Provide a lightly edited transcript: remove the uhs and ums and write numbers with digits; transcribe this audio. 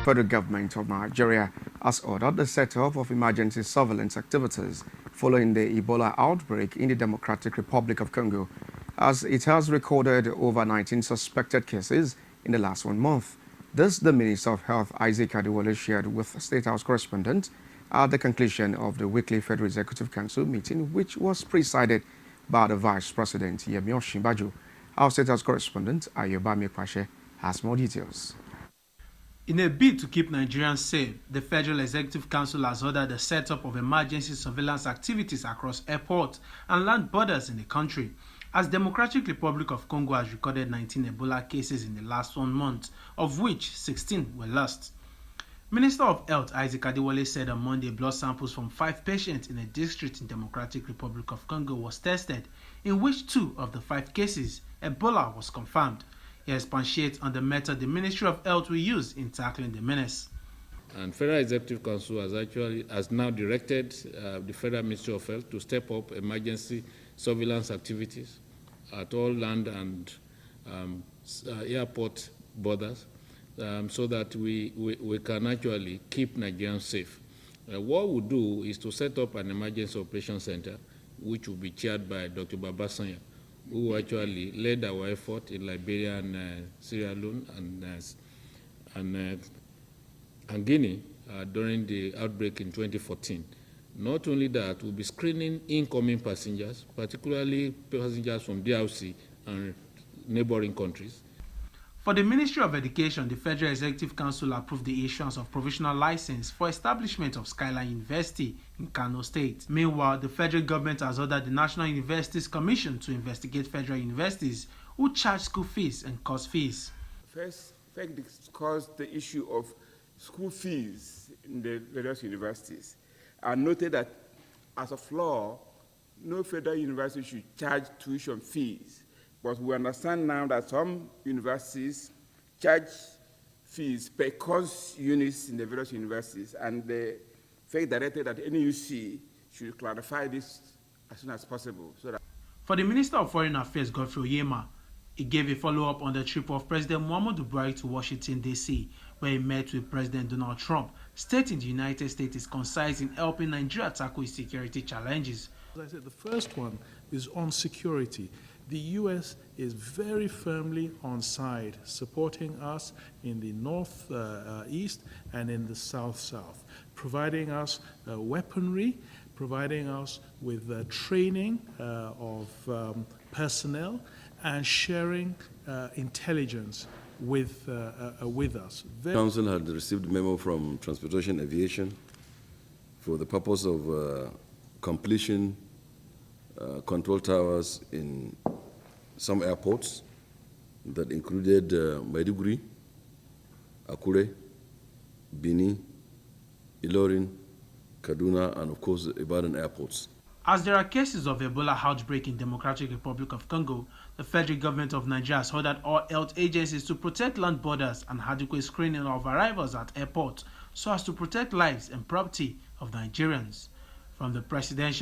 Federal government of Nigeria has ordered the setup of emergency surveillance activities following the Ebola outbreak in the Democratic Republic of Congo, as it has recorded over 19 suspected cases in the last 1 month. This the Minister of Health, Isaac Adewale, shared with State House correspondent at the conclusion of the weekly Federal Executive Council meeting, which was presided by the Vice President, Yemi Osinbajo. Our State House correspondent, Ayobami Kwashe, has more details. In a bid to keep Nigerians safe, the Federal Executive Council has ordered the setup of emergency surveillance activities across airports and land borders in the country, as Democratic Republic of Congo has recorded 19 Ebola cases in the last 1 month, of which 16 were lost. Minister of Health Isaac Adewale said on Monday blood samples from 5 patients in a district in Democratic Republic of Congo was tested, in which 2 of the 5 cases, Ebola was confirmed. He expatiates on the method the Ministry of Health will use in tackling the menace. And Federal Executive Council has now directed the Federal Ministry of Health to step up emergency surveillance activities at all land and airport borders, so that we can actually keep Nigerians safe. What we'll do is to set up an emergency operations center, which will be chaired by Dr. Babasanya, who actually led our effort in Liberia and Sierra Leone and Guinea during the outbreak in 2014. Not only that, we'll be screening incoming passengers, particularly passengers from DRC and neighboring countries. For the Ministry of Education, the Federal Executive Council approved the issuance of provisional license for establishment of Skyline University in Kano State. Meanwhile, the federal government has ordered the National Universities Commission to investigate federal universities who charge school fees and course fees. First, discuss the issue of school fees in the various universities and noted that, as of law, no federal university should charge tuition fees. But we understand now that some universities charge fees per course units in the various universities, and the FEC directed that NUC should clarify this as soon as possible. For the Minister of Foreign Affairs, Godfrey Oyema, he gave a follow-up on the trip of President Muhammadu Buhari to Washington, D.C., where he met with President Donald Trump, stating the United States is concerned in helping Nigeria tackle its security challenges. As I said, the first one is on security. The U.S. is very firmly on side, supporting us in the north-east and in the south-south, providing us weaponry, providing us with training of personnel, and sharing intelligence with us. The Council had received a memo from Transportation Aviation for the purpose of completion control towers in some airports that included Maiduguri, Akure, Bini, Ilorin, Kaduna, and of course Ibadan airports. As there are cases of Ebola outbreak in Democratic Republic of Congo, the federal government of Nigeria has ordered all health agencies to protect land borders and adequate screening of arrivals at airports so as to protect lives and property of Nigerians. From the presidential